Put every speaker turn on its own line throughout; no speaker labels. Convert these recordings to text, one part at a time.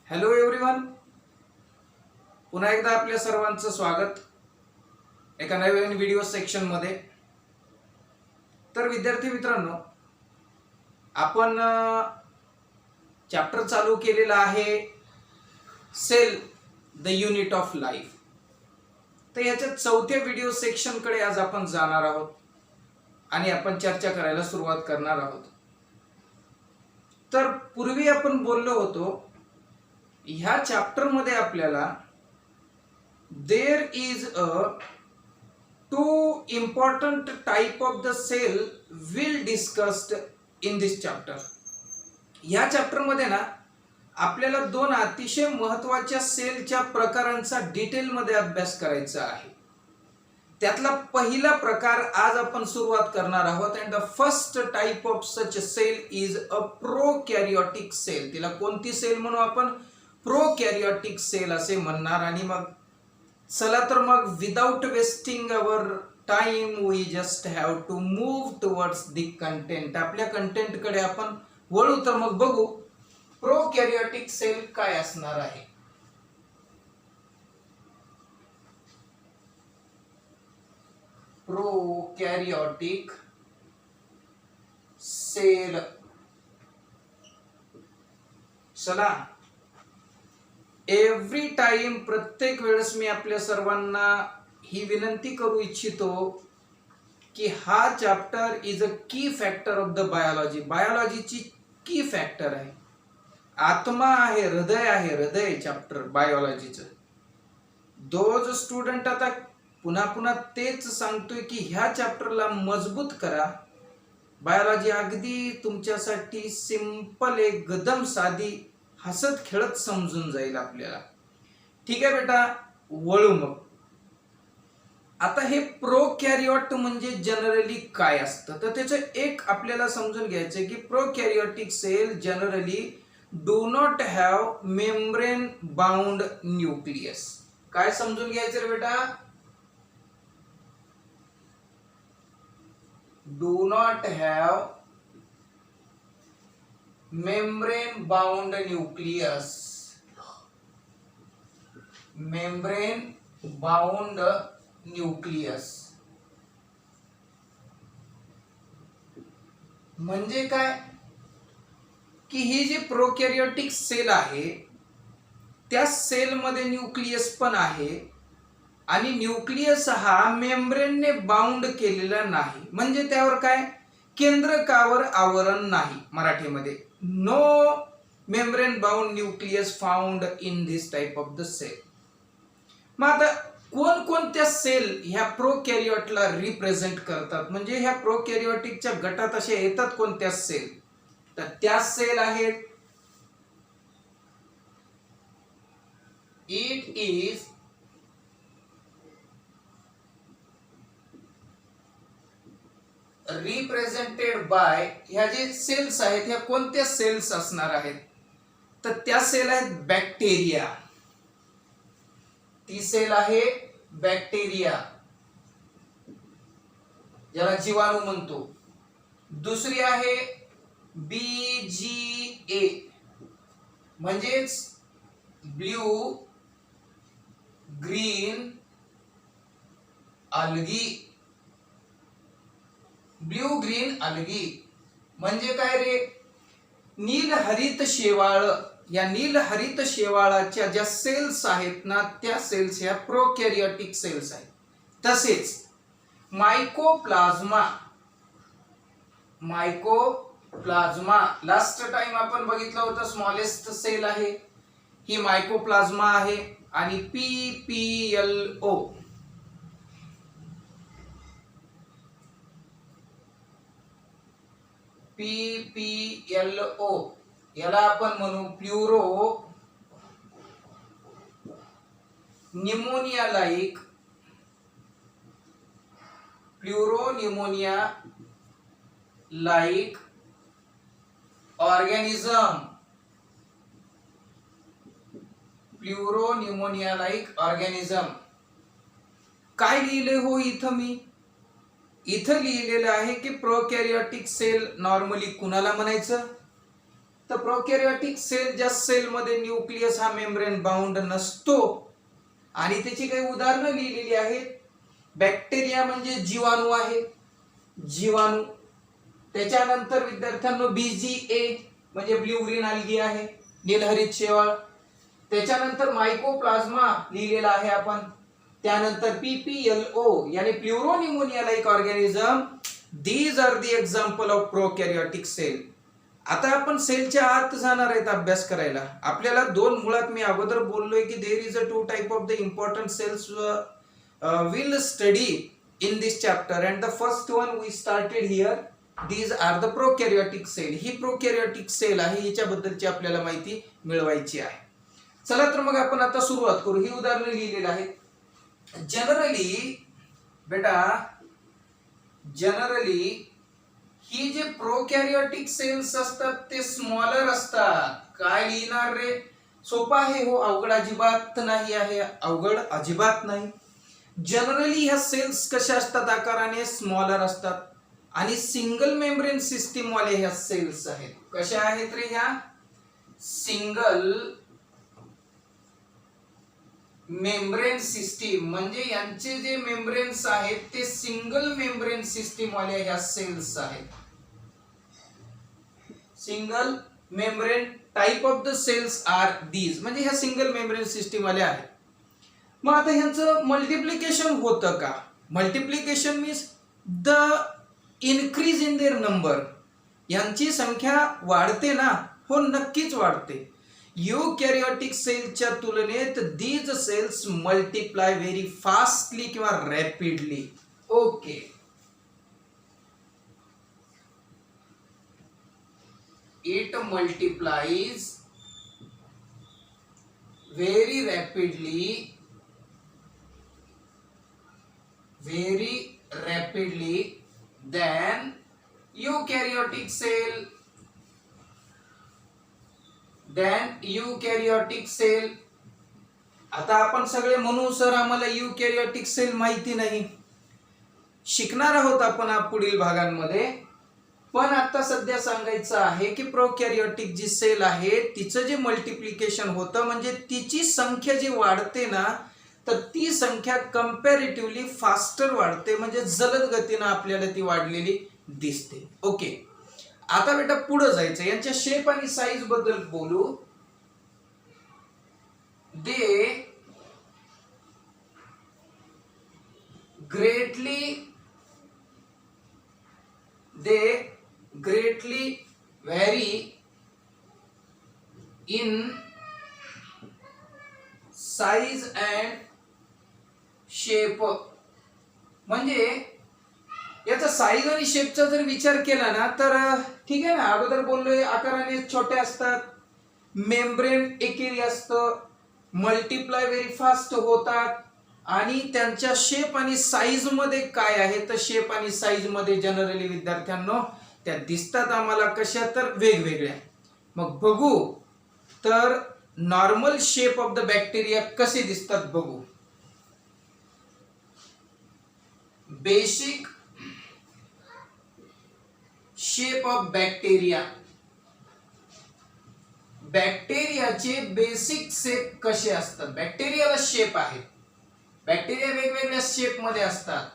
Hello everyone, पुन्हा एकदा आपल्या सर्वांचं स्वागत एका नवीन व्हिडिओ सेक्शन मध्ये. तर विद्यार्थी मित्रांनो, आपण चॅप्टर चालू केलेला आहे cell the unit of life. तर याच्या चौथ्या व्हिडिओ सेक्शन कडे आज आपण जाणार आहोत आणि आपण चर्चा करायला सुरुवात करणार आहोत. तर पूर्वी आपण बोललो होतो, ह्या चॅप्टर मध्ये आपल्याला there is a two important type of the cell will discussed in this chapter. या चॅप्टर मध्ये ना आपल्याला दोन अतिशय महत्त्वाच्या सेलच्या प्रकारांचा डिटेल मध्ये अभ्यास करायचा आहे. त्यातला पहिला प्रकार आज आपण सुरुवात करणार आहोत. And the first type of such cell is a prokaryotic cell. तिला कोणती सेल म्हणू आपण? प्रोकॅरियोटिक सेल असे म्हणणार. आणि मग चला तर मग without wasting our time we just have to move towards the content. आपल्या कंटेंट कडे आपण वळू. तर मग बघू प्रोकॅरियोटिक सेल काय असणार आहे. प्रोकॅरियोटिक सेल. चला, एव्हरी टाइम, प्रत्येक वेळेस मी आपल्या सर्वांना ही विनंती करू इच्छितो की हा चॅप्टर इज अ की फॅक्टर ऑफ द बायोलॉजी. बायोलॉजीची की फॅक्टर आहे, आत्मा आहे, हृदय आहे, हृदय चॅप्टर बायोलॉजीचं. जो स्टुडंट आता पुन्हा पुन्हा तेच सांगतोय की ह्या चॅप्टरला मजबूत करा. बायोलॉजी अगदी तुमच्यासाठी सिंपल, एकदम साधी, हसत खेळत समजून जाईल आपल्याला. ठीक आहे बेटा, वळू मग. आता हे प्रोकॅरियोट म्हणजे जनरली काय असतं, तर त्याचं एक आपल्याला समजून घ्यायचं की prokaryotic cell generally do not have membrane bound nucleus. काय समजून घ्यायचं रे बेटा? Do not have membrane bound nucleus. membrane bound nucleus म्हणजे काय की ही जी प्रोकॅरियोटिक सेल आहे त्या सेल मध्ये न्यूक्लियस पण आहे आणि न्यूक्लियस हा मेम्ब्रेनने बाउंड केलेला नाही. म्हणजे त्यावर काय, केंद्रकावर आवरण नाही. मराठीमध्ये no membrane bound nucleus found in this type of the cell. मग आता कोणकोणत्या सेल ह्या प्रोकॅरियोटला रिप्रेझेंट करतात, म्हणजे ह्या प्रोकॅरियोटिकच्या गटात अशा येतात कोणत्या सेल? तर त्या सेल आहेत, इट इज रिप्रेझेंटेड बाय. ह्या जे सेल्स आहेत ह्या कोणत्या सेल्स असणार आहेत? तर त्या सेल आहेत बॅक्टेरिया. ती सेल आहे बॅक्टेरिया, ज्याला जीवाणू म्हणतो. दुसरी आहे BGA म्हणजेच blue green algae. Blue green algae म्हणजे काय रे? नील हरित शेवाळ. या नील हरित शेवाळाच्या ज्या सेल्स आहेत ना त्या सेल्स ह्या प्रोकॅरियोटिक सेल्स आहेत. तसेच मायकोप्लाझ्मा. मायकोप्लाझ्मा लास्ट टाइम आपण बघितलं होतं, स्मॉलेस्ट सेल आहे ही मायकोप्लाझ्मा आहे. आणि PPLO PPLO याला आपण म्हणू pleuropneumonia like. Pleuropneumonia like organism. Pleuropneumonia like organism. काय लिहिले हो इथं? मी इथं लिहिलेलं आहे की प्रोकॅरियोटिक सेल नॉर्मली कुणाला म्हणायचं? तर प्रोकॅरियोटिक सेल ज्या सेलमध्ये न्यूक्लियस हा मेम्ब्रेन बाउंड नसतो आणि त्याची काही उदाहरणं लिहिलेली आहेत. बॅक्टेरिया म्हणजे जीवाणू आहे, जीवाणू. त्याच्यानंतर विद्यार्थ्यांनो BGA म्हणजे ब्ल्यू ग्रीन अल्गी आहे, नीलहरित शेवाळ. त्याच्यानंतर मायकोप्लाझ्मा लिहिलेला आहे आपण. त्यानंतर PPLO यानी pleuropneumonia like organism. These are the example of prokaryotic cell. आता आपण सेलच्या आत जाणार आहेत अभ्यास करायला. आपल्याला दोन मुळात मी अगोदर बोललोय की there is a two type of the important cells will study in this chapter and the first one we started here. These are the prokaryotic cell. ही प्रोकॅरियोटिक सेल आहे, हिच्याबद्दलची आपल्याला माहिती मिळवायची आहे. चला तर मग आपण आता सुरुवात करू. ही उदाहरणं लिहिलेली आहेत. जनरली बेटा, जनरली ही जे प्रोकॅरियोटिक सेल्स असतात ते स्मॉलर असतात. काय लिहिणार रे? सोपा आहे हो, अवघड अजिबात नाही आहे, अवघड अजिबात नाही. जनरली ह्या सेल्स कशा असतात? आकाराने स्मॉलर असतात आणि सिंगल मेम्ब्रेन सिस्टीम वाले ह्या सेल्स आहेत. कशा आहेत रे ह्या? सिंगल मेम्ब्रेन सिस्टीम, म्हणजे यांचे जे मेम्ब्रेन्स आहेत ते सिंगल मेम्ब्रेन सिस्टीम वाले ह्या सेल्स आहेत. Single membrane type of the cells are these, म्हणजे ह्या सिंगल मेम्ब्रेन सिस्टीम वाले आहेत. मग आता ह्यांचं मल्टिप्लिकेशन होतं का? Multiplication means the increase in their number. यांची संख्या वाढते ना? हो, नक्कीच वाढते. युकॅरियोटिक सेलच्या तुलनेत these cells multiply very fastly किंवा rapidly. Okay, it multiplies very rapidly, very rapidly than eukaryotic cell. आता आपण सगळे म्हणू सर आम्हाला युकॅरियोटिक सेल माहिती नाही. शिकणार आहोत आपण पुढील भागांमध्ये. पण आता सध्या सांगायचं आहे की प्रोकॅरियोटिक जी सेल आहे तिचं जे मल्टिप्लिकेशन होतं, म्हणजे तिची संख्या जी वाढते ना, तर ती संख्या कंपॅरेटिव्हली फास्टर वाढते, म्हणजे जलद गतीने आपल्याला ती वाढलेली दिसते. ओके, आता बेटा पुढे जायचं. यांच्या शेप आणि साईज बद्दल बोलू. दे greatly vary in size and shape. म्हणजे याचा साईज आणि शेपचा जर विचार केला ना तर ठीक आहे ना, अगोदर बोललोय आकाराने छोटे असतात, मेम्ब्रेन एकेरी असतं, मल्टिप्लाय व्हेरी फास्ट होतात आणि त्यांच्या शेप आणि साईज मध्ये काय आहे तर शेप आणि साईज मध्ये जनरली विद्यार्थ्यांनो त्या दिसतात आम्हाला कशा तर वेगवेगळ्या. मग बघू तर normal shape of the bacteria कसे दिसतात बघू. Basic shape of bacteria. बॅक्टेरियाचे बेसिक शेप कसे असतात? बॅक्टेरियाला शेप आहे. बॅक्टेरिया वेगवेगळ्या शेप मध्ये असतात.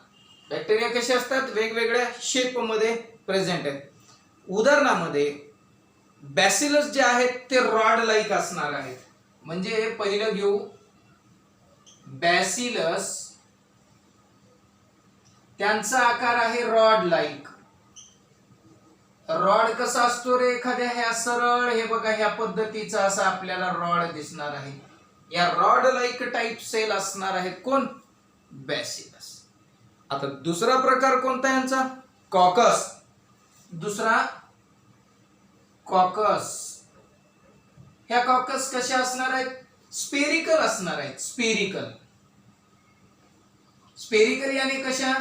बॅक्टेरिया कसे असतात? वेगवेगळ्या शेप मध्ये प्रेझेंट आहेत. उदाहरणामध्ये बॅसिलस जे आहेत ते रॉड लाईक असणार आहेत. म्हणजे पहिलं घेऊ बॅसिलस, त्यांचा आकार आहे रॉड लाईक. रॉड कसा असतो रे? एखाद्या ह्या सरळ, हे बघा ह्या पद्धतीचा असा आपल्याला रॉड दिसणार आहे. या रॉड लाईक टाइप सेल असणार आहेत. कोण? बॅसिलस. आता दुसरा प्रकार कोणता यांचा? कॉकस. दुसरा कॉकस. ह्या कॉकस कशा असणार आहेत? स्पेरिकल असणार आहेत. स्पेरिकल. स्पेरिकल यानी कशा?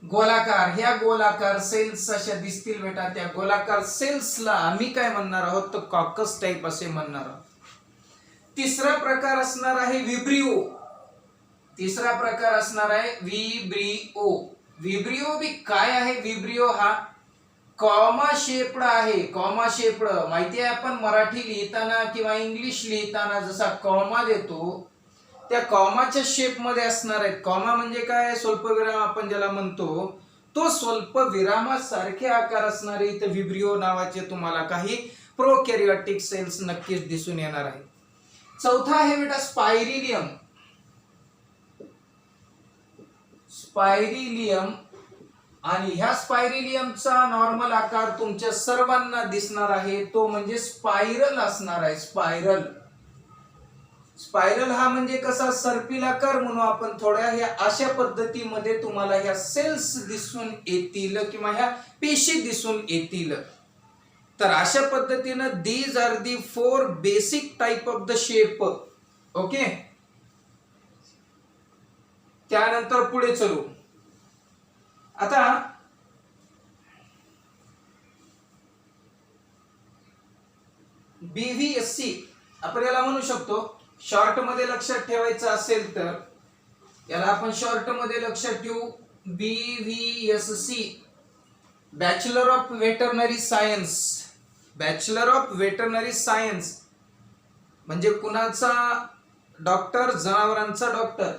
गोलाकार. ह्या गोलाकार सेल्स अशा दिसतील बेटा. त्या गोलाकार सेल्सला आम्ही काय म्हणणार आहोत तर कॉकस टाइप असे म्हणणार आहोत. तिसरा प्रकार असणार आहे विब्रिओ. तिसरा प्रकार असणार आहे विब्रिओ. विब्रिओ बी काय आहे? विब्रिओ हा कॉमा शेप्ड आहे. कॉमा शेप्ड माहिती आहे, आपण मराठी लिहिताना किंवा इंग्लिश लिहिताना जसा कॉमा देतो त्या कॉमाच्या शेप मध्ये असणार आहेत. कॉमा म्हणजे काय, स्वल्पविराम आपण ज्याला म्हणतो, तो स्वल्पविरामासारखे आकार असणारे इथं विब्रिओ नावाचे तुम्हाला काही प्रोकॅरियोटिक सेल्स नक्कीच दिसून येणार आहे. चौथा आहे बेटा स्पायरिलियम. स्पायरिलियम, आणि ह्या स्पायरिलियमचा नॉर्मल आकार तुमच्या सर्वांना दिसणार आहे, तो म्हणजे स्पायरल असणार आहे. स्पायरल, स्पायरल हा म्हणजे कसा, सर्पिल आकार म्हणून आपण थोड्या ह्या अशा पद्धतीमध्ये तुम्हाला ह्या सेल्स दिसून येतील किंवा ह्या पेशी दिसून येतील. तर अशा पद्धतीनं these are the 4 basic type of the shape. Okay, त्यानंतर पुढे चलू. आता BVSC आपण याला म्हणू शकतो. शॉर्ट मध्ये लक्षात ठेवायचं असेल तर याला आपण शॉर्ट मध्ये लक्षात ठेवू BVSC, bachelor of veterinary science. Bachelor of veterinary science म्हणजे कुणाचा डॉक्टर, जनावरांचा डॉक्टर.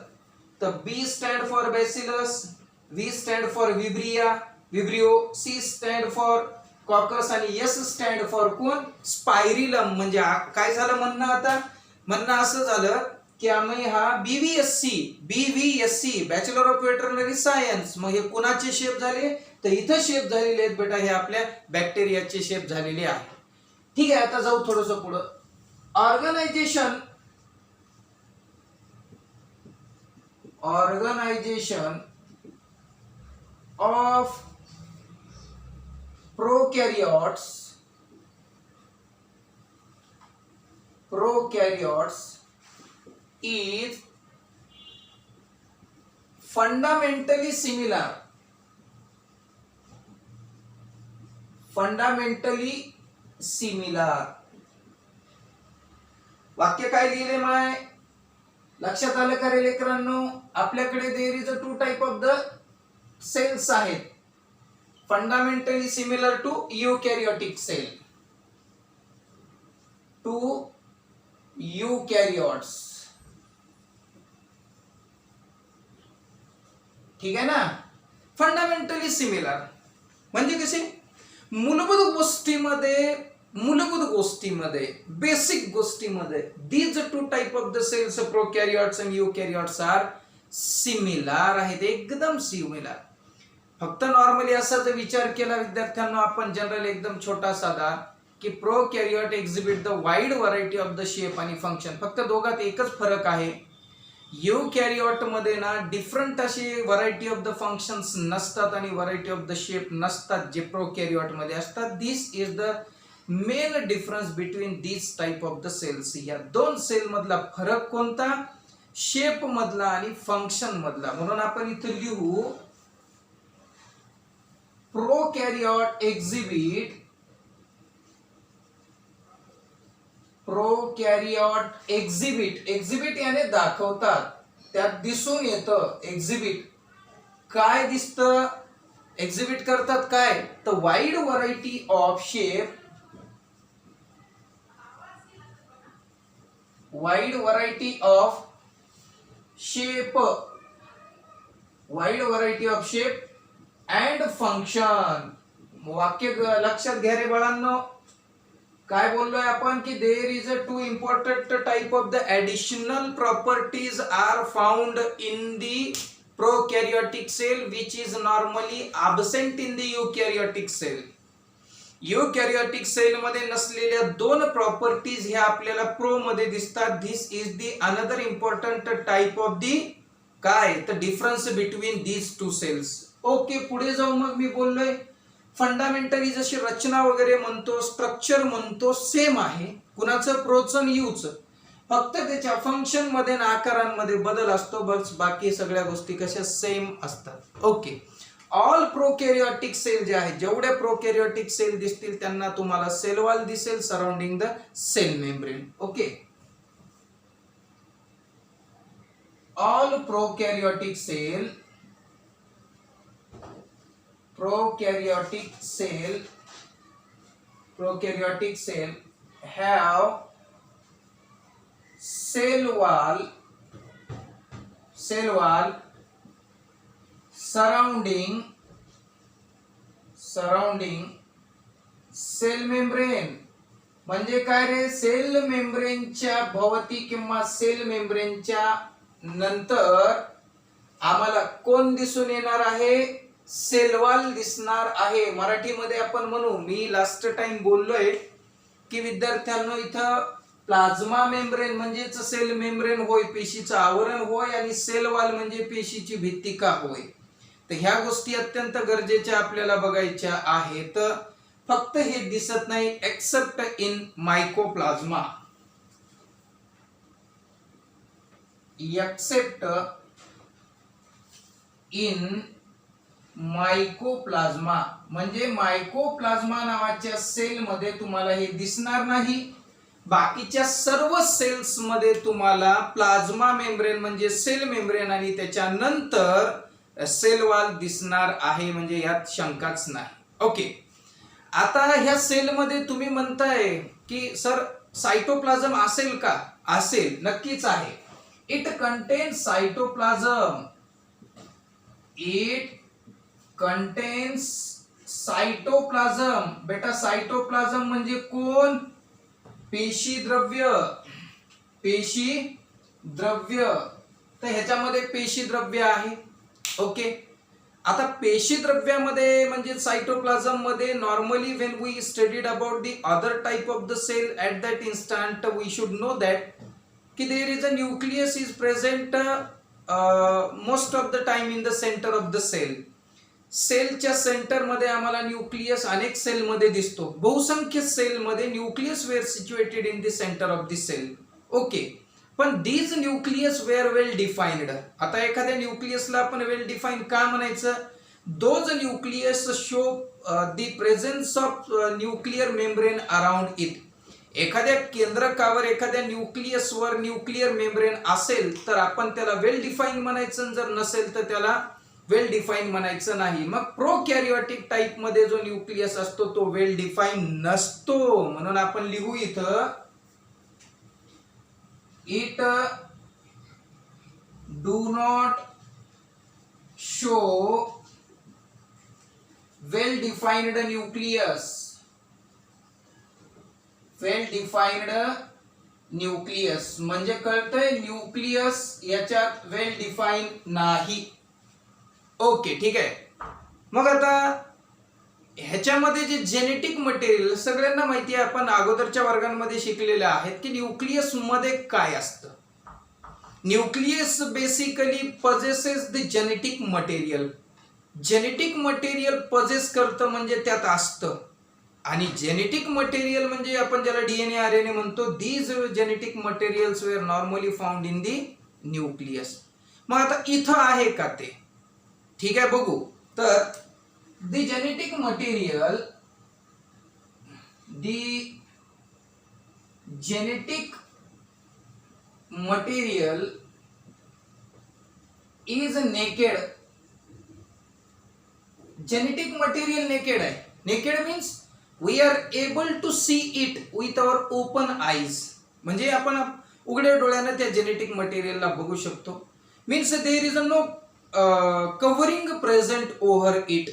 तर B stand for bacillus, V stand for vibria, vibrio, C stand for coccus आणि S स्टँड फॉर कोण, स्पायरिलम. म्हणजे काय झालं म्हणणं, आता म्हणणं असं झालं की आम्ही हा BVSC bachelor of veterinary science, मग हे कुणाचे शेप झाले, तर इथं शेप झालेले आहेत बेटा, हे आपल्या बॅक्टेरियाचे शेप झालेले आहे. ठीक आहे, आता जाऊ थोडस पुढं. Organisation of prokaryotes is fundamentally similar. वाक्य काय लिहिले माय, लक्षात आलं का रे लेकरांनो? आपल्याकडे there is a 2 type of the cells आहेत. Fundamentally similar to eukaryotic cell, to eukaryotes. ठीक आहे ना? फंडामेंटली सिमिलर म्हणजे कसे, मूलभूत गोष्टीमध्ये बेसिक गोष्टीमध्ये these 2 type of the cells, prokaryotes आणि यूकॅरियोट्स आर सिमिलर आहेत, एकदम सिमिलर. फक्त नॉर्मली असा जर विचार केला विद्यार्थ्यांना आपण जनरल एकदम छोटा साधा, की prokaryote exhibit the wide variety of the shape आणि फंक्शन. फक्त दोघात एकच फरक आहे, यूकॅरियोट मध्ये ना डिफरंट अशी व्हरायटी ऑफ द फंक्शन्स नसतात आणि व्हरायटी ऑफ द शेप नसतात जे प्रोकॅरियोट मध्ये असतात. This is the main difference between this type of the cells. या 2 सेल मधला फरक कोणता, शेप मधला आणि फंक्शन मधला. म्हणून आपण इथे लिहू प्रोकॅरियोट एक्झिबिट याने दाखवतात, त्यात दिसून येतं. एक्झिबिट काय दिसतं, एक्झिबिट करतात काय, तर wide variety of shape, wide variety of shape and function. वाक्य लक्षात घ्या रे बाळांनो, काय बोललोय आपण की there is a 2 important type of the additional properties are found in the prokaryotic cell which is normally absent in the eukaryotic cell. Eukaryotic cell मध्ये नसलेल्या 2 प्रॉपर्टीज ह्या आपल्याला प्रो मध्ये दिसतात. This is the another important type of the काय, तर difference between these 2 cells. Okay, पुढे जाऊ. मग मी बोललोय फंडामेंटली जशी रचना वगैरे म्हणतो, स्ट्रक्चर म्हणतो, सेम आहे. कुणाचं, प्रोचं, यूचं. फक्त त्याच्या फंक्शन मध्ये आणि आकारांमध्ये बदल असतो, बस बाकी सगळ्या गोष्टी कशा सेम असतात. ओके, ऑल प्रोकॅरियोटिक सेल जे आहेत, जेवढे प्रोकॅरियोटिक सेल दिसतील त्यांना तुम्हाला सेल वॉल दिसेल surrounding the cell membrane. Okay, all prokaryotic cell prokaryotic cell have cell wall surrounding cell membrane. म्हणजे काय रे, सेल मेम्ब्रेनच्या भोवती किंवा सेल मेम्ब्रेनच्या नंतर आम्हाला कोण दिसून येणार आहे, सेल वॉल दिसणार आहे. मराठीमध्ये आपण म्हणू, मी लास्ट टाइम बोललोय की विद्यार्थ्यांनो इथं प्लाझ्मा मेम्ब्रेन म्हणजेच सेल मेम्ब्रेन होय, पेशीचं आवरण होय, आणि सेल वॉल म्हणजे पेशीची भित्तिका होय. तर ह्या गोष्टी अत्यंत गरजेच्या आपल्याला बघायच्या आहेत. फक्त हे दिसत नाही एक्सेप्ट इन मायकोप्लाझ्मा. एक्सेप्ट इन मायकोप्लाझ्मा म्हणजे मायकोप्लाझ्मा नावाच्या सेल मध्ये तुम्हाला हे दिसणार नाही. बाकीच्या सर्व सेल्स मध्ये तुम्हाला प्लाझ्मा मेम्ब्रेन म्हणजे सेल मेम्ब्रेन आणि त्याच्यानंतर सेल वॉल दिसणार आहे, म्हणजे यात शंकाच नाही. ओके, आता ह्या सेल मध्ये तुम्ही म्हणताय की सर सायटोप्लाझम असेल का? असेल, नक्कीच आहे. It contains cytoplasm. It contains cytoplasm. बेटा सायटोप्लाझम म्हणजे कोण? पेशी द्रव्य. तर ह्याच्यामध्ये पेशी द्रव्य आहे. ओके, आता पेशी द्रव्यामध्ये म्हणजे सायटोप्लाझम मध्ये normally when we studied about the other type of the cell at that instant we should know that की there is a nucleus is present most of the time in the centre of the cell. सेलच्या centre मध्ये आम्हाला nucleus अनेक sale मध्ये दिसतो. बहुसंख्य cell मध्ये nucleus were situated in the centre of the cell. Okay, पण these nucleus were well defined. आता एखाद्या न्यूक्लियसला आपण वेल डिफाइन्ड का म्हणायचं? Those nucleus show the presence of nuclear membrane around it. एखाद्या केंद्रकावर एखाद्या न्यूक्लियसवर न्यूक्लियर मेम्ब्रेन असेल तर आपण त्याला वेल डिफाइन्ड म्हणायचं, जर नसेल तर त्याला वेल डिफाइन्ड म्हणायचं नाही. मग प्रोकॅरियोटिक टाइप मध्ये जो न्यूक्लियस असतो तो वेल डिफाइन्ड नसतो. म्हणून आपण लिहू इथं it do not show well defined nucleus. Well defined nucleus म्हणजे कळतंय, न्यूक्लियस याच्यात वेल डिफाइन्ड नाही. ओके, ठीक आहे. मग आता ह्याच्यामध्ये जे जेनेटिक मटेरियल सगळ्यांना माहिती आहे, आपण अगोदरच्या वर्गांमध्ये शिकलेले आहेत की न्यूक्लियस मध्ये काय असतं. Nucleus basically possesses the genetic material. Genetic material possess करतं म्हणजे त्यात असतं. आणि जेनेटिक मटेरियल म्हणजे आपण ज्याला डीएनए आरएनए म्हणतो. These genetic materials were normally found in the nucleus. मग आता इथं आहे का ते? ठीक आहे, बघू. तर the genetic material is naked. Genetic material naked आहे. Naked means we are able to see it with our open eyes. म्हणजे आपण उघड्या डोळ्याने त्या जेनेटिक मटेरियलला बघू शकतो. Means there is a no covering present over it.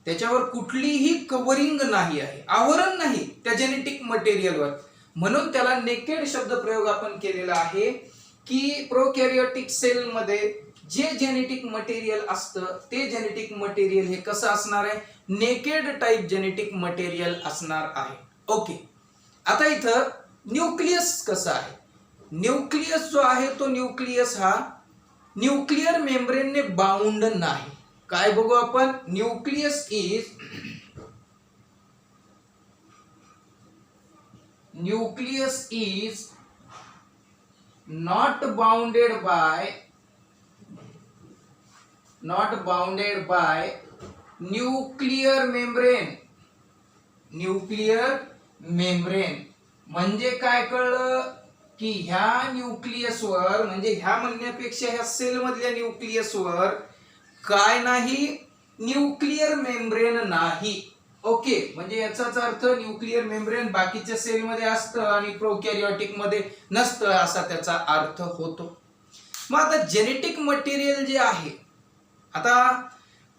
त्याच्यावर कुठलीही कव्हरिंग नाही आहे, आवरण नाही त्या जेनेटिक मटेरियलवर. म्हणून त्याला नेकेड शब्द प्रयोग आपण केलेला आहे की प्रोकॅरियोटिक सेल मध्ये जे जेनेटिक मटेरियल असतं ते जेनेटिक मटेरियल हे कसं असणार आहे? नेकेड टाइप जेनेटिक मटेरियल असणार आहे. ओके, आता इथं न्यूक्लियस कसं आहे? न्यूक्लियस जो आहे तो न्यूक्लियस हा न्यूक्लियर मेम्ब्रेनने बाउंड नाही. काय बघू आपण? Nucleus is not bounded by nuclear membrane. म्हणजे काय कळलं की ह्या न्यूक्लियसवर, म्हणजे ह्या म्हणण्यापेक्षा ह्या सेल मधल्या न्यूक्लियसवर काय नाही? न्यूक्लिअर मेम्ब्रेन नाही. ओके, म्हणजे याचाच अर्थ न्यूक्लिअर मेम्ब्रेन बाकीच्या सेलमध्ये असतं आणि प्रोकॅरियोटिक मध्ये नसतं असा त्याचा अर्थ होतो. मग आता जेनेटिक मटेरियल जे आहे, आता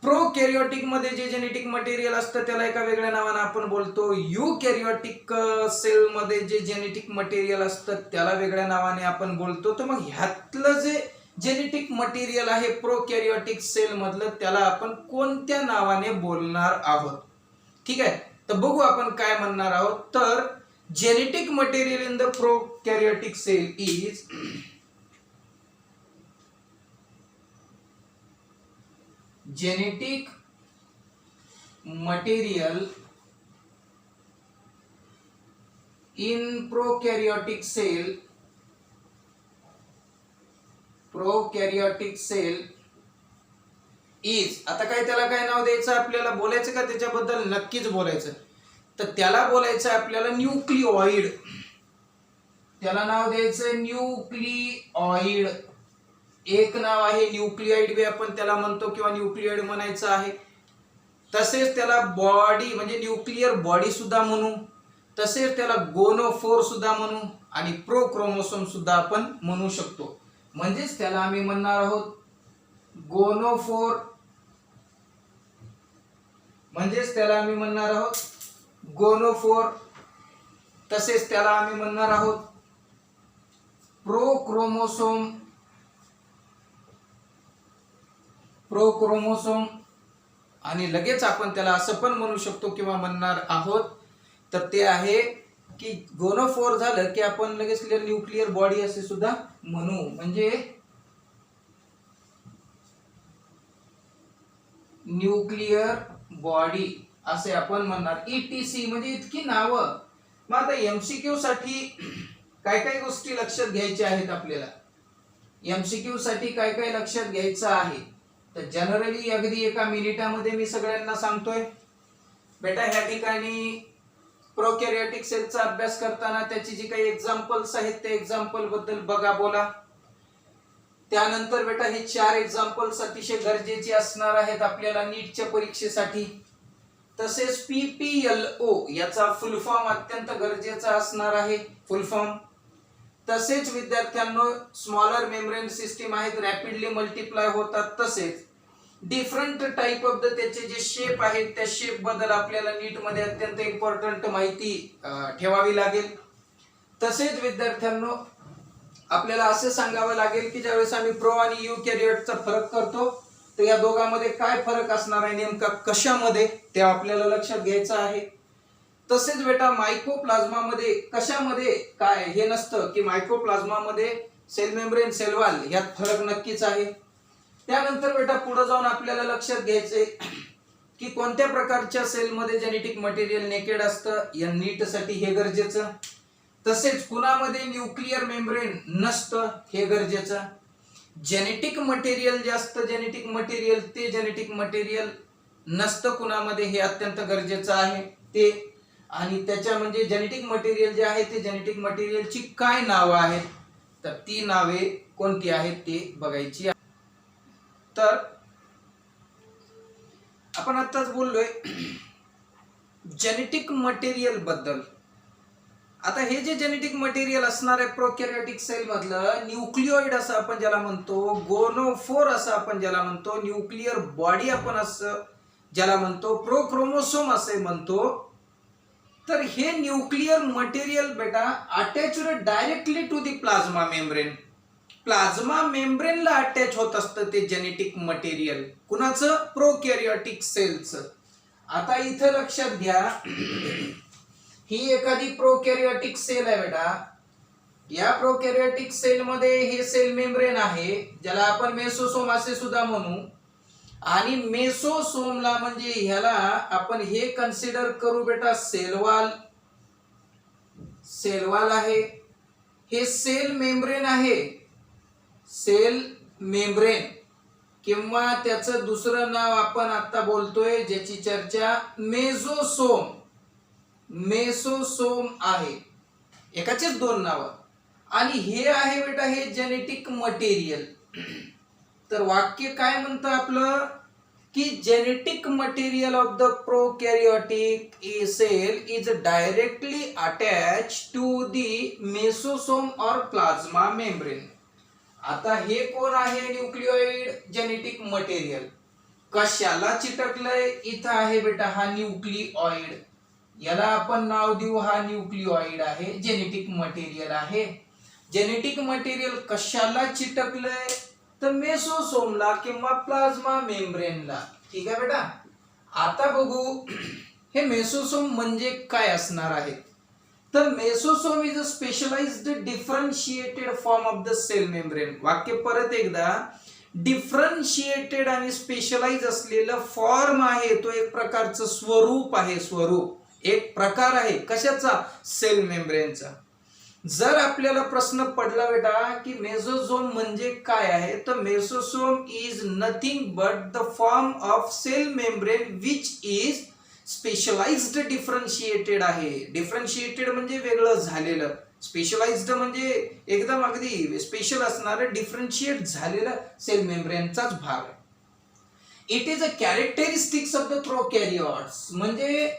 प्रोकॅरियोटिक मध्ये जे जेनेटिक मटेरियल असतं त्याला एका वेगळ्या नावाने आपण बोलतो. युकॅरियोटिक सेल मध्ये जे जेनेटिक मटेरियल असतं त्याला वेगळ्या नावाने आपण बोलतो. तर मग ह्यातलं जे जेनेटिक मटेरियल आहे प्रोकॅरियोटिक सेल मधलं त्याला आपण कोणत्या नावाने बोलणार आहोत? ठीक आहे, तर बघू आपण काय म्हणणार आहोत. तर genetic material in the prokaryotic cell is genetic material in prokaryotic cell is, आता काय त्याला काय नाव द्यायचं आपल्याला, बोलायचं का त्याच्याबद्दल? नक्कीच बोलायचं. तर त्याला बोलायचं आपल्याला न्यूक्लिओइड. त्याला नाव द्यायचं न्यूक्लिओइड. एक नाव आहे न्यूक्लिओइड बी आपण त्याला म्हणतो किंवा न्यूक्लिओइड म्हणायचं आहे. तसेच त्याला बॉडी म्हणजे न्यूक्लिअर बॉडी सुद्धा म्हणू, तसेच त्याला गोनोफोर सुद्धा म्हणू आणि प्रोक्रोमोसोम सुद्धा आपण म्हणू शकतो. म्हणजेच त्याला आम्ही म्हणणार आहोत गोनोफोर, म्हणजेच त्याला आम्ही म्हणणार आहोत गोनोफोर. तसेच त्याला आम्ही म्हणणार आहोत प्रोक्रोमोसोम आणि लगेच आपण त्याला असं पण म्हणू शकतो किंवा म्हणणार आहोत. तर ते आहे की गोनोफोर झालं की आपण लगेच न्यूक्लिअर बॉडी असे सुद्धा म्हणू. म्हणजे न्यूक्लिअर बॉडी असे आपण म्हणणार. ETC म्हणजे इतकी नावं. मग आता MCQ साठी काय काय गोष्टी लक्षात घ्यायच्या आहेत आपल्याला? MCQ साठी काय काय लक्षात घ्यायचं आहे? तर जनरली अगदी एका मिनिटामध्ये मी सगळ्यांना सांगतोय. बेटा ह्या ठिकाणी प्रोकॅरियोटिक सेलचा अभ्यास करताना त्याची जी काही एक्झाम्पल्स आहेत त्या एक्झाम्पल बद्दल बघा, बोला. त्यानंतर बेटा हे 4 एक्झाम्पल्स अतिशय गरजेचे असणार आहेत आपल्याला नीटच्या परीक्षेसाठी. तसेच PPLO याचा फुल फॉर्म अत्यंत गरजेचा असणार आहे, फुल फॉर्म. तसेच विद्यार्थ्यांनो स्मॉलर मेम्ब्रेन सिस्टीम आहेत, रॅपिडली मल्टिप्लाय होतात. तसेच डिफरंट टाइप ऑफ द त्याचे जे शेप आहेत त्या शेप बद्दल आपल्याला नीट मध्ये अत्यंत इम्पॉर्टंट माहिती ठेवावी लागेल. तसेच विद्यार्थ्यांनो आपल्याला असे सांगावं लागेल की ज्यावेळेस आम्ही प्रो आणि युकॅरियोटचा फरक करतो तर या दोघांमध्ये काय फरक असणार आहे, नेमका कशामध्ये, ते आपल्याला लक्षात घ्यायचं आहे. तसेच बेटा मायकोप्लाझ्मा मध्ये कशामध्ये काय हे नसतं की मायकोप्लाझ्मा मध्ये सेल मेम्ब्रेन सेल वॉल यात फरक नक्कीच आहे. त्यानंतर बेटा पुढे जाऊन आपल्याला लक्षात घ्यायचंय की कोणत्या प्रकारच्या सेलमध्ये जेनेटिक मटेरियल नेकेड असतं, या नीट साठी हे गरजेचं. तसेच कुणामध्ये न्यूक्लिअर मेम्ब्रेन नसतं हे गरजेचं. जेनेटिक मटेरियल जे असतं जेनेटिक मटेरियल ते जेनेटिक मटेरियल नसतं कुणामध्ये हे अत्यंत गरजेचं आहे ते. आणि त्याच्या म्हणजे जेनेटिक मटेरियल जे आहे ते जेनेटिक मटेरियलची काय नावं आहेत तर ती नावे कोणती आहेत ते बघायची. तर आपण आताच बोललोय जेनेटिक मटेरियल बद्दल. आता हे जे जेनेटिक मटेरियल असणार आहे प्रोकॅरियोटिक सेल मधलं न्यूक्लिओइड असं आपण ज्याला म्हणतो, गोनोफोर असं आपण ज्याला म्हणतो, न्यूक्लिअर बॉडी आपण असं ज्याला म्हणतो, प्रोक्रोमोसोम असे म्हणतो. तर हे न्यूक्लिअर मटेरियल बेटा attached directly to the plasma membrane. Plasma मेम्ब्रेनला अटॅच होत असतं ते जेनेटिक मटेरियल. कुणाचं? प्रोकॅरियोटिक सेलचं. आता इथं लक्षात घ्या ही एखादी प्रोकॅरियोटिक सेल आहे बेटा. या प्रोकॅरियोटिक सेल मध्ये हे सेल मेम्ब्रेन आहे ज्याला आपण मेसोसोम असे सुद्धा म्हणू. आणि मेसोसोमला म्हणजे ह्याला आपण हे कन्सिडर करू बेटा सेल वॉल. सेल वॉल आहे, हे सेल मेम्ब्रेन आहे, सेल मेम्ब्रेन किंवा त्याचं दुसरं नाव आपण आता बोलतोय ज्याची चर्चा मेसोसोम. मेसोसोम आहे, एकाचेच 2 नाव. आणि हे आहे बेटा हे जेनेटिक मटेरियल. तर वाक्य काय म्हणतं आपलं की genetic material of the prokaryotic cell is directly attach to the mesosome और प्लाझ्मा मेम्ब्रेन. आता हे कोण आहे न्यूक्लिओइड जेनेटिक मटेरियल. कशाला चिटकलंय? इथं आहे बेटा हा न्यूक्लिओइड. याला आपण नाव देऊ, हा न्यूक्लिओइड आहे, जेनेटिक मटेरियल आहे. जेनेटिक मटेरियल कशाला चिटकलंय? तर मेसोसोमला किंवा प्लाझ्मा मेम्ब्रेनला. ठीक आहे बेटा. आता बघू हे मेसोसोम म्हणजे काय असणार आहे. तर mesosome is a specialised differentiated form of the cell membrane. वाक्य परत एकदा. डिफरन्शिएटेड आणि स्पेशलाइज असलेलं फॉर्म आहे, तो एक प्रकारचं स्वरूप आहे. स्वरूप एक प्रकार आहे कशाचा? सेल मेम्ब्रेनचा. जर आपल्याला प्रश्न पडला बेटा की मेसोसोम म्हणजे काय आहे, तर mesosome is nothing but the form of cell membrane which is specialised differentiated आहे. डिफरन्शिएटेड म्हणजे वेगळं झालेलं, स्पेशलाइज्ड म्हणजे एकदम अगदी स्पेशल असणारं, डिफरन्शिएट झालेलं सेल मेम्ब्रेनचाच भाग आहे. It is a characteristics of the prokaryotes. म्हणजे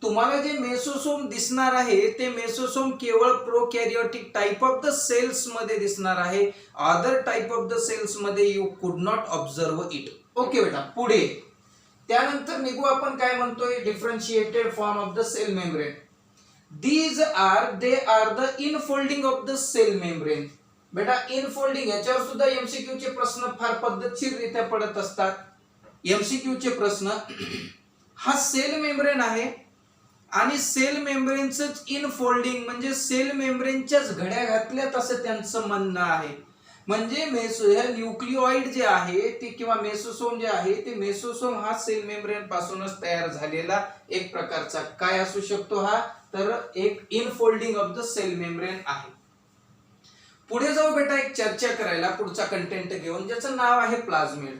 तुम्हाला जे मेसोसोम दिसणार आहे ते मेसोसोम केवळ prokaryotic type of the cells मध्ये दिसणार आहे. Other type of the cells मध्ये you could not observe it. Okay बेटा. पुढे त्यानंतर निघू आपण काय म्हणतोय, differentiated form of the cell membrane. They are the infolding of the cell membrane. बेटा इनफोल्डिंग याच्यावर सुद्धा एमसीक्यू चे प्रश्न फार पद्धतशीररित्या पडत असतात. एमसीक्यू चे प्रश्न. हा सेल मेम्ब्रेन आहे आणि सेल मेम्ब्रेनच इनफोल्डिंग म्हणजे सेल मेम्ब्रेनच्याच घड्या घातल्यात असं त्यांचं म्हणणं आहे. म्हणजे न्यूक्लिओइड जे आहे ते किंवा मेसोसोम जे आहे ते मेसोसोम हा सेल मेम्ब्रेन पासूनच तयार झालेला एक प्रकारचा काय असू शकतो हा, तर एक infolding of the cell membrane आहे. पुढे जाऊ बेटा एक चर्चा करायला पुढचा कंटेंट घेऊन, ज्याचं नाव आहे प्लाझ्मिड.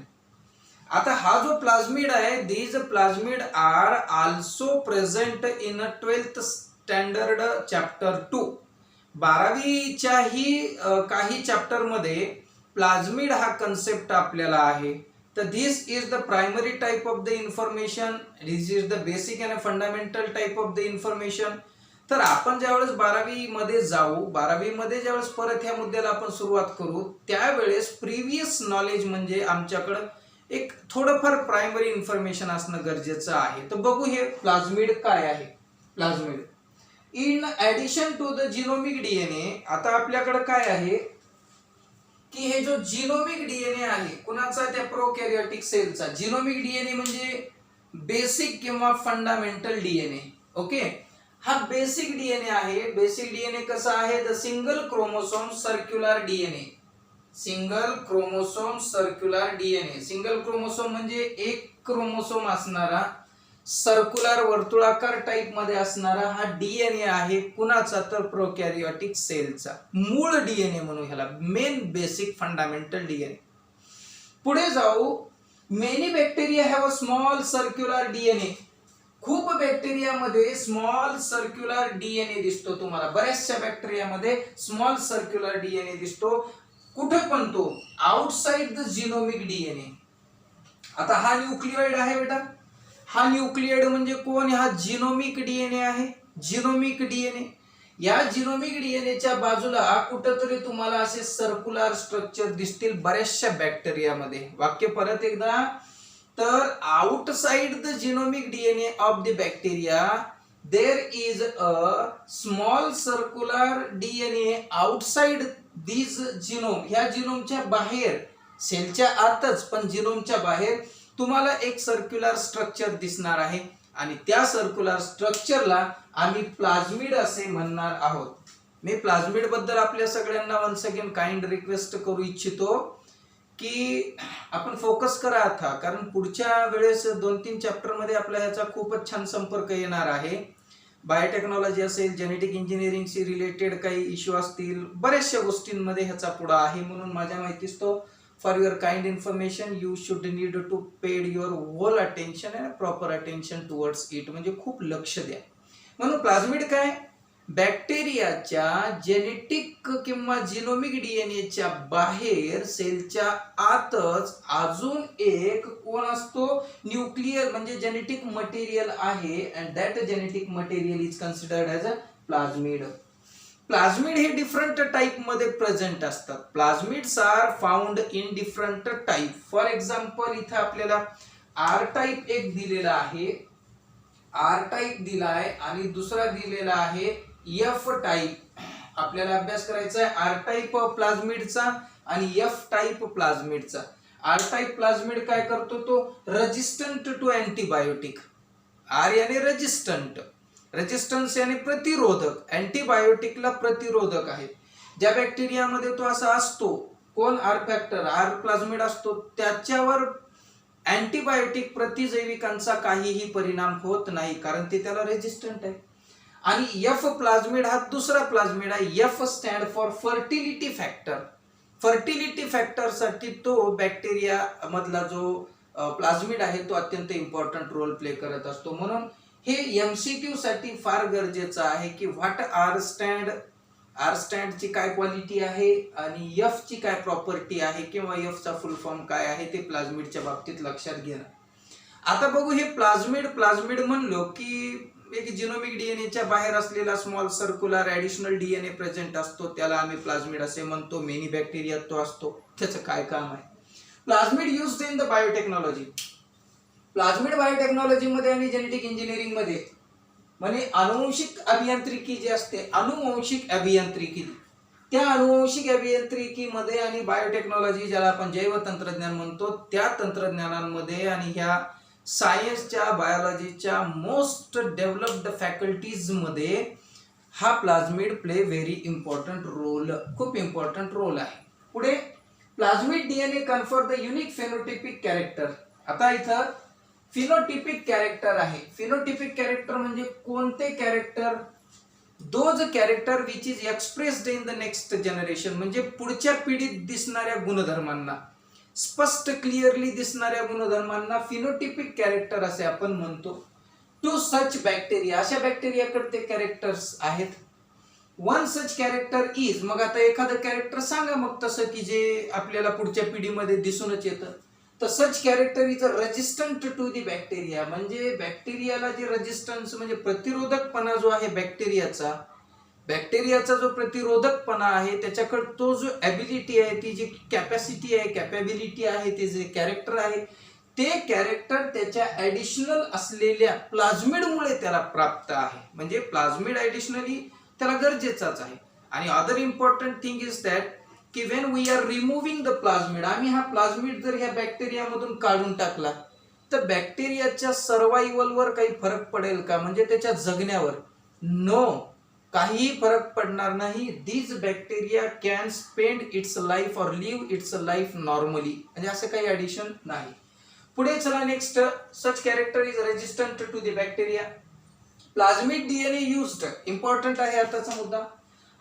आता हा जो प्लाझ्मिड आहे, these plasmid are also present in 12th standard chapter 2. 12वीच्याही काही चॅप्टर मध्ये प्लाझ्मिड हा कन्सेप्ट आपल्याला आहे. तर this is the primary type of the information, this is the basic and fundamental type of the information. तर आपण ज्यावेळेस 12वी मध्ये जाऊ, 12वी मध्ये ज्यावेळेस परत ह्या मुद्द्याला आपण सुरुवात करू, त्यावेळेस प्रिव्हियस नॉलेज म्हणजे आमच्याकडे एक थोडंफार प्रायमरी इन्फॉर्मेशन असणं गरजेचं आहे. तर बघू हे प्लाझ्मिड काय आहे. Plasmid in addition to the genomic DNA. आता आपल्याकडे काय आहे की हे जो जिनोमिक डीएनए आहे कुणाचा, त्या प्रोकॅरियोटिक सेलचा. जिनोमिक डीएनए म्हणजे बेसिक किंवा फंडामेंटल डीएनए. ओके. हा बेसिक डीएनए आहे. बेसिक डीएनए कसा आहे, the single chromosome circular DNA. Single chromosome circular DNA. Single chromosome म्हणजे एक क्रोमोसोम असणारा सर्क्युलर वर्तुळाकार टाइप मध्ये असणारा हा डीएनए आहे. कुणाचा, तर प्रोकॅरियोटिक सेलचा. मूळ डीएनए म्हणून ह्याला, मेन बेसिक फंडामेंटल डीएनए. पुढे जाऊ. Many bacteria have a small circular DNA. खूप बॅक्टेरियामध्ये स्मॉल सर्क्युलर डीएनए दिसतो तुम्हाला. बऱ्याचशा बॅक्टेरियामध्ये स्मॉल सर्क्युलर डीएनए दिसतो. कुठे पण तो आउटसाइड द जिनोमिक डीएनए. आता हा न्यूक्लिओइड आहे बेटा. हा न्यूक्लिओइड म्हणजे कोण, हा जिनोमिक डीएनए आहे. Genomic DNA. या जिनोमिक डीएनएच्या बाजूला कुठेतरी तुम्हाला असे सर्क्युलर स्ट्रक्चर दिसतील बऱ्याचशा बॅक्टेरियामध्ये. वाक्य परत एकदा. तर outside the genomic DNA of the bacteria there is a small circular DNA outside this genome. ह्या जिनोमच्या बाहेर, सेलच्या आतच पण जिनोमच्या बाहेर तुम्हाला एक सर्क्युलर स्ट्रक्चर दिसणार आहे आणि त्या सर्क्युलर स्ट्रक्चरला आम्ही प्लाझ्मिड असे म्हणणार आहोत. मी प्लाझ्मिड बद्दल आपल्या सगळ्यांना वन्स अगेन काइंड रिक्वेस्ट करू इच्छितो की आपण फोकस करा आता, कारण पुढच्या वेळेस 2-3 चॅप्टर मध्ये आपल्या ह्याचा खूपच छान संपर्क येणार आहे. बायोटेक्नॉलॉजी असेल, जेनेटिक इंजिनिअरिंगशी रिलेटेड काही इश्यू असतील, बऱ्याचशा गोष्टींमध्ये ह्याचा पुढा आहे. म्हणून माझ्या माहितीस तो for your kind information you should need to paid your whole attention and proper attention towards it. म्हणजे खूप लक्ष द्या. म्हणून प्लाझ्मिड काय, बॅक्टेरियाच्या जेनेटिक किंवा जिनोमिक डीएनएच्या बाहेर सेलच्या आतच अजून एक कोण असतो, न्यूक्लियर म्हणजे जेनेटिक मटेरियल आहे, and that genetic material is considered as a plasmid. Plasmid हे डिफरंट टाइप मध्ये प्रेझेंट असतात. Plasmids are found in different type. For example इथे आपल्याला आर टाइप एक दिलेला आहे, आर टाइप दिलाय, आणि दुसरा दिलेला आहे एफ टाइप. आपल्याला अभ्यास करायचा आहे आर टाइप प्लाझमिडचा आणि एफ टाइप प्लाझमिडचा. आर टाइप प्लाझमिड काय करतो, तो रेजिस्टंट टू अँटीबायोटिक. आर याने रेजिस्टंट, रेजिस्टन्स याने प्रतिरोधक, अँटीबायोटिकला प्रतिरोधक आहे. ज्या बॅक्टेरियामध्ये तो असा असतो, कोण आर फॅक्टर आर प्लाझमिड असतो, त्याच्यावर अँटीबायोटिक प्रतिजैविकांचा काहीही परिणाम होत नाही, कारण ते त्याला रेजिस्टंट आहे. आणि एफ प्लाझमिड हा दुसरा प्लाझमिड आहे. F stand for fertility factor. Fertility factor साठी तो बॅक्टेरिया मधला जो प्लाझमिड आहे तो अत्यंत इम्पॉर्टंट रोल प्ले करत असतो. म्हणून हे एमसीक्यू साठी फार गरजेचं आहे की व्हॉट आर स्टँड, आर स्टँडची काय क्वालिटी आहे आणि एफ ची काय प्रॉपर्टी आहे किंवा एफ चा फुल फॉर्म काय आहे ते प्लाझमिडच्या बाबतीत लक्षात घेणं. आता बघू हे प्लाझमिड, प्लाझमिड म्हणलो की एक जिनोमिक डीएनएच्या बाहेर असलेला small circular additional DNA present असतो, त्याला आम्ही प्लाझमिड असे म्हणतो. मेनी बॅक्टेरियात तो असतो. त्याचं काय काम आहे? Plasmid used in the biotechnology. Plasmid biotechnology मध्ये आणि जेनेटिक इंजिनिअरिंग मध्ये म्हणजे अनुवंशिक अभियांत्रिकी जी असते, अनुवंशिक अभियांत्रिकी, त्या अनुवंशिक अभियांत्रिकीमध्ये आणि बायोटेक्नॉलॉजी ज्याला आपण जैव तंत्रज्ञान म्हणतो, त्या तंत्रज्ञानांमध्ये आणि ह्या सायन्सच्या बायोलॉजीच्या मोस्ट डेव्हलप्ड फॅकल्टीज मध्ये हा plasmid play very important role, खूप इम्पॉर्टंट रोल आहे. पुढे plasmid DNA confer the unique phenotypic character. आता इथं फिनोटिपिक कॅरेक्टर आहे. फिनोटिपिक कॅरेक्टर म्हणजे कोणते character? Those character which is expressed in the next generation, म्हणजे पुढच्या पिढीत दिसणाऱ्या गुणधर्मांना, स्पष्ट क्लिअरली दिसणाऱ्या गुणधर्मांना फिनोटिपिक कॅरेक्टर असे आपण म्हणतो. टू सच बॅक्टेरिया, अशा बॅक्टेरियाकडे ते कॅरेक्टर्स आहेत. वन सच कॅरेक्टर इज, मग आता एखादं कॅरेक्टर सांगा मग तसं की जे आपल्याला पुढच्या पिढीमध्ये दिसूनच येतं. तर such character is a resistant to the bacteria, म्हणजे बॅक्टेरियाला जे रेजिस्टन्स म्हणजे प्रतिरोधकपणा जो आहे बॅक्टेरियाचा, बॅक्टेरियाचा जो प्रतिरोधकपणा आहे त्याच्याकडे तो जो ॲबिलिटी आहे, ती जी कॅपॅसिटी आहे, कॅपॅबिलिटी आहे, ते जे कॅरेक्टर आहे, ते कॅरेक्टर त्याच्या ॲडिशनल असलेल्या प्लाझमिडमुळे त्याला प्राप्त आहे. म्हणजे प्लाझमिड ॲडिशनली त्याला गरजेचाच आहे. आणि other important thing is that की when we are removing the plasmid, आम्ही हा प्लाझमिड जर ह्या बॅक्टेरियामधून काढून टाकला तर बॅक्टेरियाच्या सर्वायवलवर काही फरक पडेल का, म्हणजे त्याच्या जगण्यावर? नो, काहीही फरक पडणार नाही. This bacteria can spend its life और लिव्ह इट्स लाईफ नॉर्मली, म्हणजे असं काही ॲडिशन नाही. पुढे चला next, such character is resistant to the bacteria. Plasmid DNA used, important आहे आताचा मुद्दा.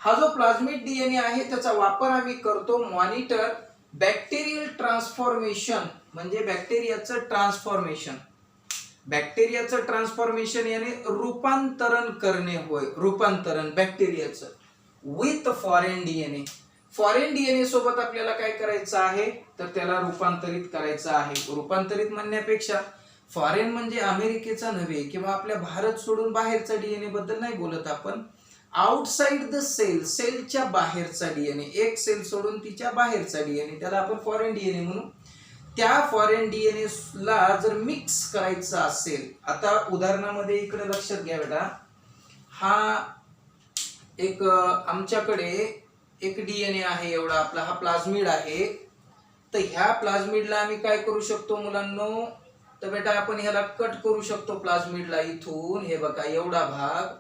हा जो प्लाझमिड डीएनए आहे त्याचा वापर आम्ही करतो मॉनिटर बॅक्टेरियल ट्रान्सफॉर्मेशन, म्हणजे बॅक्टेरियाचं ट्रान्सफॉर्मेशन. बॅक्टेरियाचं ट्रान्सफॉर्मेशन याने रूपांतरण करणे होय, रूपांतरण बॅक्टेरियाचं with foreign DNA. Foreign DNA सोबत आपल्याला काय करायचं आहे तर त्याला रूपांतरित करायचं आहे. रूपांतरित म्हणण्यापेक्षा फॉरेन म्हणजे अमेरिकेचा नव्हे किंवा आपल्या भारत सोडून बाहेरचा डीएनए बद्दल नाही बोलत आपण. आउटसाइड द सेल, सेलच्या बाहेरचा डीएनए, एक सेल सोडून तिच्या बाहेरचा डीएनए, त्याला आपण फॉरेन डीएनए म्हणू. त्या फॉरेन डीएनए ला जर मिक्स करायचा असेल, आता उदाहरणामध्ये इकडे लक्षात घ्या बेटा, हा एक आमच्याकडे एक डीएनए आहे एवढा आपला, हा प्लाझमिड आहे. तर ह्या प्लाझमिडला आम्ही काय करू शकतो मुलांनो, तर बेटा आपण ह्याला कट करू शकतो प्लाझमिडला इथून, हे बघा एवढा भाग,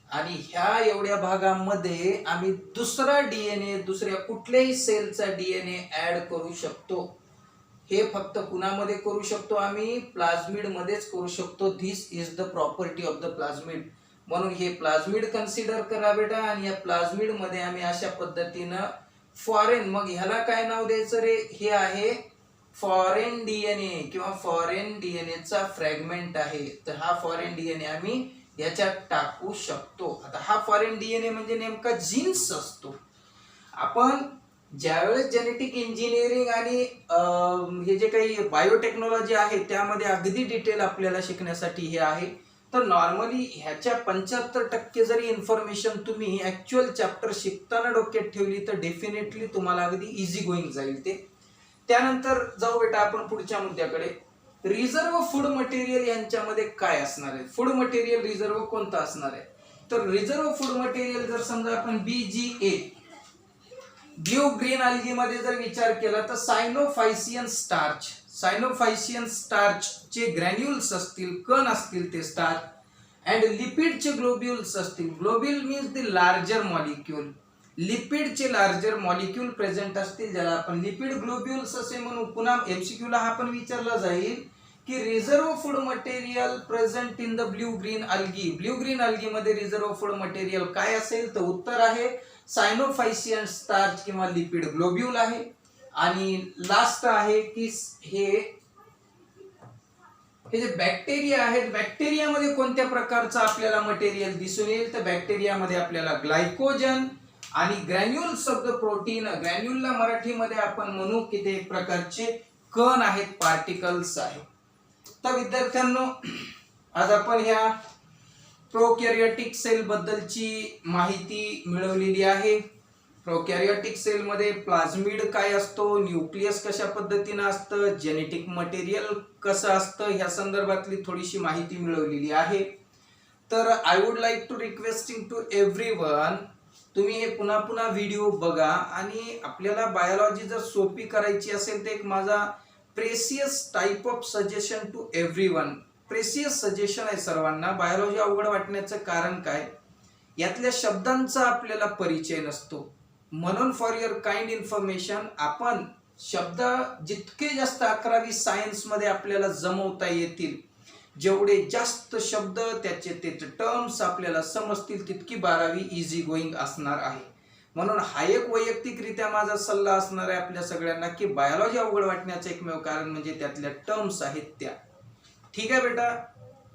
आणि ह्या एवढ्या भागामध्ये आम्ही दुसरा डीएनए, दुसऱ्या कुठल्याही सेलचा डीएनए ऍड करू शकतो. हे फक्त कुणामध्ये करू शकतो आम्ही? प्लाझमिड मध्येच करू शकतो. This is the property of the plasmid. म्हणून हे प्लाझमिड कन्सिडर करा बेटा, आणि या प्लाझमिड मध्ये आम्ही अशा पद्धतीनं फॉरेन, मग ह्याला काय नाव द्यायचं रे? हे आहे फॉरेन डीएनए किंवा फॉरेन डीएनएचा फ्रॅगमेंट आहे. तर हा फॉरेन डीएनए आम्ही याच्यात टाकू शकतो. आता हा फॉरेन डीएनए म्हणजे नेमका जीन्स असतो. आपण ज्यावेळेस जेनेटिक इंजिनिअरिंग आणि हे जे काही बायोटेक्नॉलॉजी आहे त्यामध्ये अगदी डिटेल आपल्याला शिकण्यासाठी हे आहे. तर नॉर्मली ह्याच्या 75% जरी इन्फॉर्मेशन तुम्ही ऍक्च्युअल चॅप्टर शिकताना डोक्यात ठेवली तर डेफिनेटली तुम्हाला अगदी इझी गोईंग जाईल ते. त्यानंतर जाऊ बेटा आपण पुढच्या मुद्द्याकडे. रिझर्व्ह फूड मटेरियल यांच्यामध्ये काय असणार आहे? फूड मटेरियल रिझर्व्ह कोणता असणार आहे? तर रिझर्व्ह फूड मटेरियल जर समजा आपण BGA ब्ल्यू ग्रीन अल्गी मध्ये जर विचार केला तर सायनोफायसियन स्टार्च चे ग्रॅन्युल्स असतील, कण असतील ते स्टार्च, अँड लिपिडचे ग्लोब्युल्स असतील. Globule means the larger molecule. लिपिडचे लार्जर मॉलिक्यूल प्रेझेंट असतील ज्याला आपण लिपिड ग्लोब्युल्स असे म्हणू. पुन्हा MCQ ला हा पण विचारला जाईल की reserve food material present in the blue green algae. Blue green algae मध्ये रिझर्व्ह फूड मटेरियल काय असेल? तर उत्तर आहे सायनोफायसियन स्टार्च किंवा लिपिड ग्लोब्युल आहे. आणि लास्ट आहे की हे जे बॅक्टेरिया आहेत, बॅक्टेरियामध्ये कोणत्या प्रकारचं आपल्याला मटेरियल दिसून येईल? तर बॅक्टेरियामध्ये आपल्याला ग्लायकोजन आणि ग्रॅन्युल्स ऑफ द प्रोटीन. ग्रॅन्युलला मराठीमध्ये आपण म्हणू की ते एक प्रकारचे कण आहेत, पार्टिकल्स आहेत. तर विद्यार्थ्यांनो, आज आपण ह्या प्रोकॅरियोटिक सेल बद्दलची माहिती मिळवलेली आहे. प्रोकॅरियोटिक सेल मध्ये प्लाझ्मिड काय असतो, न्यूक्लियस कशा पद्धतीने असतं, जेनेटिक मटेरियल कसं असतं, ह्या संदर्भातली थोडीशी माहिती मिळवलेली आहे. तर I would like to requesting to everyone, तुम्ही हे पुन्हा पुन्हा व्हिडिओ बघा आणि आपल्याला बायोलॉजी जर सोपी करायची असेल तर एक माझा precious type of suggestion to everyone. Precious suggestion आहे सर्वांना. बायोलॉजी अवघड वाटण्याचं कारण काय? यातल्या शब्दांचा आपल्याला परिचय नसतो. म्हणून फॉर युअर काइंड इन्फॉर्मेशन, आपण शब्द जितके जास्त 11वी सायन्स मध्ये आपल्याला जमवता येतील, जेवढे जास्त शब्द त्याचे टर्म्स आपल्याला समजतील, तितकी 12वी इझी गोईंग असणार आहे. म्हणून हा एक वैयक्तिकरित्या माझा सल्ला असणार आहे आपल्या सगळ्यांना की बायोलॉजी अवघड वाटण्याचं एकमेव कारण म्हणजे त्यातल्या टर्म्स आहेत त्या. ठीक आहे बेटा,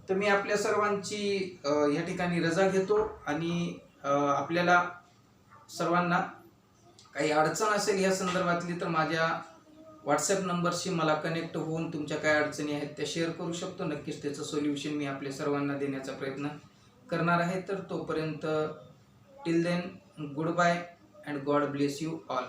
तर मी आपल्या सर्वांची या ठिकाणी रजा घेतो आणि आपल्याला सर्वांना काही अडचण असेल या संदर्भातली तर माझ्या व्हॉट्सअप नंबरशी मला कनेक्ट होऊन तुमच्या काय अडचणी आहेत त्या शेअर करू शकतो. नक्कीच त्याचं सोल्युशन मी आपल्या सर्वांना देण्याचा प्रयत्न करणार आहे. तर तोपर्यंत till then, good bye and God bless you all.